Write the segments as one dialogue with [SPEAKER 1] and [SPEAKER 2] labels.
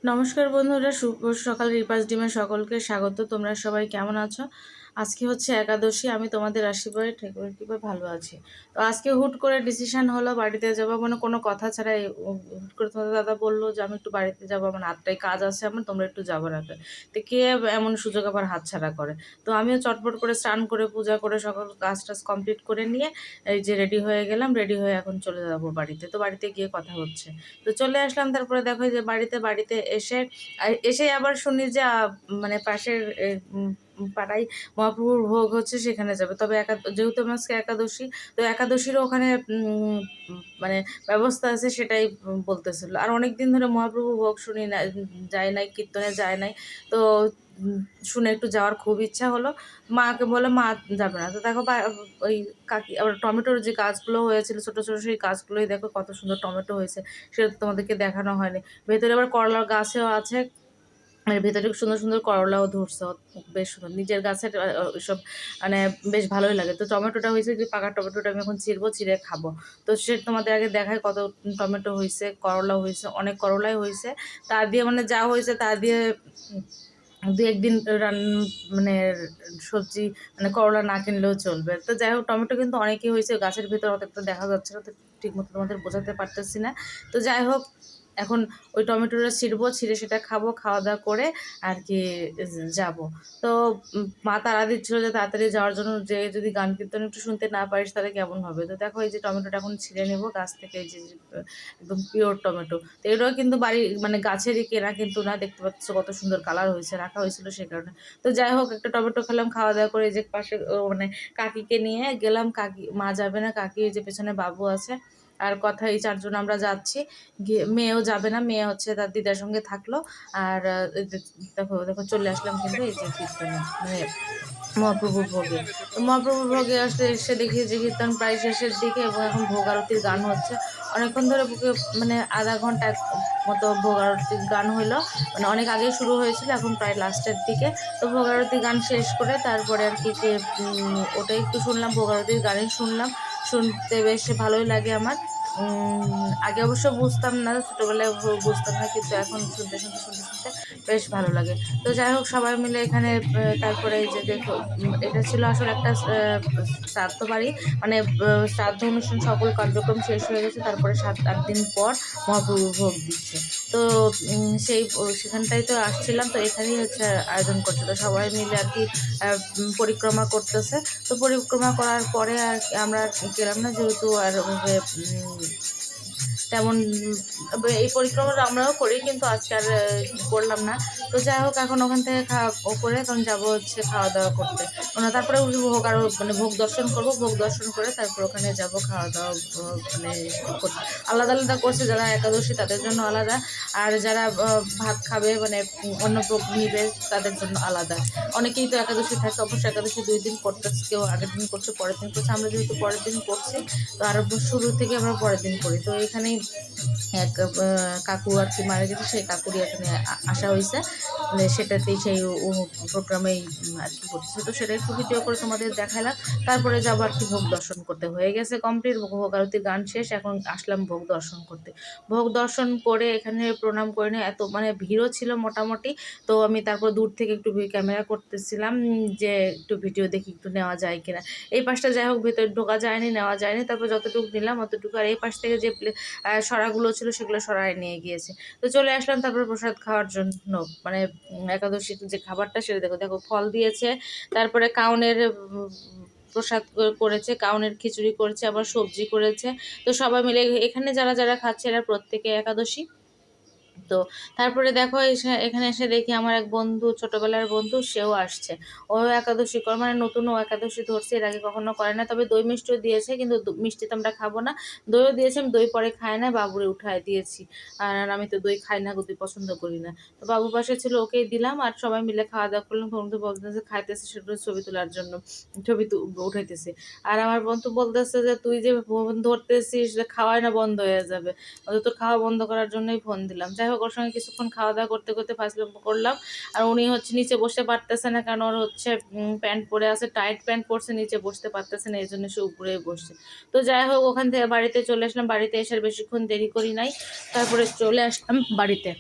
[SPEAKER 1] নমস্কার বন্ধুরা, শুভ সকাল। রিপাস ডিমে সকলকে স্বাগত। তোমরা সবাই কেমন আছো? আজকে হচ্ছে একাদশী। আমি তোমাদের আশীর্বাদে ঠাকুরের কৃপায় ভালো আছি। তো আজকে হুট করে ডিসিশন হলো বাড়িতে যাবো, মানে কোনো কথা ছাড়াই হুট করে তোমাদের দাদা বললো যে আমি একটু বাড়িতে যাবো, আমার আটটায় কাজ আছে, আমার তোমরা একটু যাবো রাখে। তো কে এমন সুযোগ আবার হাতছাড়া করে? তো আমিও চটপট করে স্নান করে পূজা করে সকল কাজ টাজ কমপ্লিট করে নিয়ে এই যে রেডি হয়ে গেলাম। রেডি হয়ে এখন চলে যাবো বাড়িতে। তো বাড়িতে গিয়ে কথা হচ্ছে। তো চলে আসলাম। তারপরে দেখো যে বাড়িতে এসে আবার শুনি যে মানে পাশের পাড়ায় মহাপ্রভুর ভোগ হচ্ছে, সেখানে যাবে। তবে যেহেতু আমার আজকে একাদশী, তো একাদশীরও ওখানে মানে ব্যবস্থা আছে, সেটাই বলতেছিল। আর অনেক দিন ধরে মহাপ্রভু ভোগ শুনি না, যায় নাই, কীর্তনে যায় নাই। তো শুনে একটু যাওয়ার খুব ইচ্ছা হলো। মাকে বলে মা যাবে না। তো দেখো ওই কাকি আবার টমেটোর যে গাছগুলো হয়েছিল ছোট ছোট, সেই গাছগুলোই দেখো কত সুন্দর টমেটো হয়েছে, সেটা তোমাদেরকে দেখানো হয়নি। ভেতরে আবার করলার গাছেও আছে, আর ভেতরে খুব সুন্দর সুন্দর করলাও ধরছে, বেশ সুন্দর। নিজের গাছের ওইসব মানে বেশ ভালোই লাগে। তো টমেটোটা হয়েছে যে পাকা টমেটোটা আমি এখন ছিঁড়বো, ছিঁড়ে খাবো। তো সে তোমাদের আগে দেখায় কত টমেটো হয়েছে, করলা হয়েছে, অনেক করলাই হয়েছে। তা দিয়ে মানে যা হয়েছে তা দিয়ে দু একদিন মানে সবজি, মানে করলা না কিনলেও চলবে। তো যাই হোক, টমেটো কিন্তু অনেকই হয়েছে, গাছের ভিতর অতটা দেখা যাচ্ছে না, তো ঠিক মতো তোমাদের বোঝাতে পারতেছি না। তো যাই হোক, এখন ওই টমেটোটা ছিঁড়বো, ছিঁড়ে সেটা খাবো, খাওয়া দাওয়া করে আর কি যাব। তো মা তাড়া দিচ্ছিল যে তাড়াতাড়ি যাওয়ার জন্য, যে যদি গান কীর্তন একটু শুনতে না পারিস তাহলে কেমন হবে। তো দেখো এই যে টমেটোটা এখন ছিঁড়ে নেবো গাছ থেকে, এই যে একদম পিওর টমেটো। তো এটাও কিন্তু বাড়ি মানে গাছেরই কেনা কিন্তু না, দেখতে পাচ্ছ কত সুন্দর কালার হয়েছে, রাখা হয়েছিল সে কারণে। তো যাই হোক, একটা টমেটো খেলাম, খাওয়া দাওয়া করে যে পাশে মানে কাকিকে নিয়ে গেলাম। কাকি মা যাবে না, কাকি যে পেছনে বাবু আছে আর কথা, এই চারজন আমরা যাচ্ছি। গিয়ে মেয়েও যাবে না, মেয়ে হচ্ছে তার দিদার সঙ্গে থাকলো। আর দেখো দেখো চলে আসলাম কিন্তু এই যে কীর্তনে, মানে মহাপ্রভুর ভোগে। তো মহাপ্রভুর ভোগে এসে দেখি যে কীর্তন প্রায় শেষের দিকে, এবং এখন ভোগ আরতির গান হচ্ছে। অনেকক্ষণ ধরে বুকে মানে আধা ঘন্টা মতো ভোগ আরতির গান হইলো, মানে অনেক আগেই শুরু হয়েছিল, এখন প্রায় লাস্টের দিকে। তো ভোগ আরতির গান শেষ করে তারপরে আর কি ওটাই একটু শুনলাম, ভোগ আরতির গানই শুনলাম। শুনতে বেশ ভালোই লাগে আমার। আগে অবশ্য বুঝতাম না, ছোটোবেলায় বুঝতাম না, কিন্তু এখন শুনতে শুনতে শুনতে শুনতে বেশ ভালো লাগে। তো যাই হোক, সবাই মিলে এখানে তারপরে এই যে দেখো, এটা ছিল আসলে একটা শ্রাদ্ধ বাড়ি, মানে শ্রাদ্ধ অনুষ্ঠান সকল কার্যক্রম শেষ হয়ে গেছে, তারপরে 7-8 দিন পর মহাপ্রভু ভোগ দিচ্ছে। তো সেখানটাই তো আসছিলাম, তো এখানেই হচ্ছে আয়োজন করছে। তো সবাই মিলে আর কি পরিক্রমা করতেছে। তো পরিক্রমা করার পরে আর আমরা গেলাম না, যেহেতু আর ওভাবে তেমন এই পরিক্রমাটা আমরাও করি, কিন্তু আজকে আর করলাম না। তো যাই হোক, এখন ওখান থেকে খাওয়া করে এখন যাবো হচ্ছে খাওয়া দাওয়া করতে। তারপরে ভোগ আরো মানে ভোগ দর্শন করবো, ভোগ দর্শন করে তারপর ওখানে যাব খাওয়া দাওয়া মানে করতে। আলাদা আলাদা করছে, যারা একাদশী তাদের জন্য আলাদা, আর যারা ভাত খাবে মানে অন্য নিবে তাদের জন্য আলাদা। অনেকেই তো একাদশী থাকে, অবশ্য একাদশী 2 দিন করতেছে, কেউ আগের দিন করছে, পরের দিন করছে। আমরা যেহেতু পরের দিন করছি, তো আরো শুরু থেকে আমরা পরের দিন করি। তো এখানেই এক কাকু আর কি মারা গেছে, সেই কাকুরই এখানে আসা হয়েছে, মানে সেটাতেই সেই প্রোগ্রামেই আর কি করতেছে। তো সেটা একটু ভিডিও করে তোমাদের দেখালাম। তারপরে যাবো আর কি ভোগ দর্শন করতে। হয়ে গেছে কমপ্লিট, ভোগ আরতির গান শেষ, এখন আসলাম ভোগ দর্শন করতে। ভোগ দর্শন করে এখানে প্রণাম করে নিয়ে এত মানে ভিড়ও ছিল মোটামুটি। তো আমি তারপর দূর থেকে একটু ক্যামেরা করতেছিলাম, যে একটু ভিডিও দেখি একটু নেওয়া যায় কিনা। এই পাশটা যাই হোক ভেতরে ঢোকা যায়নি, নেওয়া যায়নি। তারপর যতটুকু নিলাম অতটুকু। আর এই পাশ থেকে যে সরাগুলো ছিল সেগুলো সরায় নিয়ে গিয়েছে। তো চলে আসলাম তারপর প্রসাদ খাওয়ার জন্য, মানে একাদশীর যে খাবারটা সেটা দেখো দেখো, ফল দিয়েছে, তারপরে কাউনের প্রসাদ করেছে, কাউনের খিচুড়ি করেছে, আবার সবজি করেছে। তো সবাই মিলে এখানে যারা যারা খাচ্ছে এরা প্রত্যেকে একাদশী। তো তারপরে দেখো এখানে এসে দেখি আমার এক বন্ধু, ছোটবেলার বন্ধু, সেও আসছে। ও একাদশী করে, মানে নতুন ও একাদশী ধরছে, এর আগে কখনো করে না। তবে দই মিষ্টিও দিয়েছে, কিন্তু মিষ্টি তো আমরা খাবো না। দইও দিয়েছে, আমি দই পরে খাই না, বাবুরে উঠায় দিয়েছি। আর আমি তো দই খাই না, দই পছন্দ করি না। তো বাবু পাশে ছিল, ওকেই দিলাম। আর সবাই মিলে খাওয়া দাওয়া করলাম। বন্ধু বলতেছে খাইতেছে, সেগুলো ছবি তোলার জন্য ছবি উঠাইতেছে। আর আমার বন্ধু বলতেছে যে তুই যে ফোন ধরতেছিস, খাওয়াই না বন্ধ হয়ে যাবে। তোর খাওয়া বন্ধ করার জন্যই ফোন দিলাম। যাই হোক, ওর সঙ্গে কিছুক্ষণ খাওয়া দাওয়া করতে করতে ফাজলাম করলাম। আর উনি হচ্ছে নিচে বসতে পারতেছে না, কারণ ওর হচ্ছে প্যান্ট পরে আছে, টাইট প্যান্ট পরছে, নিচে বসতে পারতেছে না, এই জন্য সে উপরেই বসছে। তো যাই হোক, ওখান থেকে বাড়িতে চলে আসলাম। বাড়িতে এসে বেশিক্ষণ দেরি করি নাই, তারপরে চলে আসলাম বাড়িতে।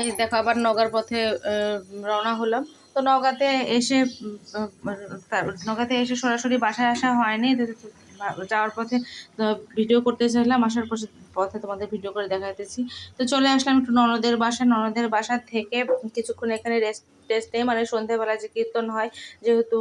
[SPEAKER 1] এই দেখো আবার নগার পথে রওনা হলাম। তো নগাতে এসে নগাতে এসে সরাসরি বাসায় আসা হয়নি। যাওয়ার পথে ভিডিও করতে চাইলাম, আসার পথে তোমাদের ভিডিও করে দেখাইতেছি। তো চলে আসলাম একটু ননদের বাসা। ননদের বাসা থেকে কিছুক্ষণ এখানে রেস্ট টেস্ট নেই, মানে সন্ধ্যেবেলা যে কীর্তন হয়, যেহেতু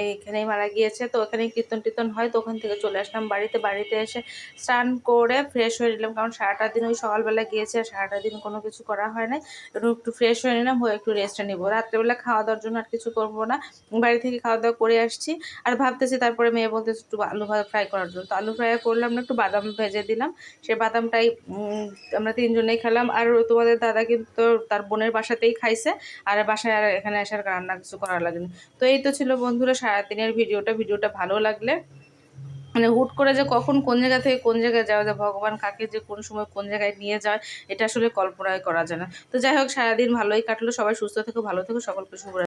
[SPEAKER 1] এইখানেই মারা গিয়েছে, তো ওখানে কীর্তন টীর্তন হয়, তো ওখান থেকে চলে আসলাম বাড়িতে। বাড়িতে এসে স্নান করে ফ্রেশ হয়ে নিলাম, কারণ সারাটা দিন ওই সকালবেলা গিয়েছে আর সারাটা দিন কোনো কিছু করা হয় নাই। একটু ফ্রেশ হয়ে নিলাম, হয়ে একটু রেস্টে নিবো। রাত্রেবেলা খাওয়া দাওয়ার জন্য আর কিছু করবো না, বাড়ি থেকে খাওয়া দাওয়া করে আসছি। আর ভাবতেছি, তারপরে মেয়ে বলতেছে একটু আলু ফ্রাই করার জন্য, তো আলু ফ্রাই করলাম না, একটু বাদাম ভেজে দিলাম। সে বাদামটাই আমরা তিনজনেই খেলাম। আর তোমাদের দাদা কিন্তু তার বোনের বাসাতেই খাইছে, আর বাসায় আর এখানে আসার রান্না কিছু করার লাগেনি। তো এই তো ছিল বন্ধুরা সারাদিনের ভিডিওটা ভালো লাগলে, মানে হুট করে যে কখন কোন জায়গা থেকে কোন জায়গায় যাওয়া যায়, ভগবান কাকে যে কোন সময় কোন জায়গায় নিয়ে যায়, এটা আসলে কল্পনাই করা যায় না। তো যাই হোক, সারাদিন ভালোই কাটলো। সবাই সুস্থ থেকো, ভালো থেকো, সকলকে শুভ।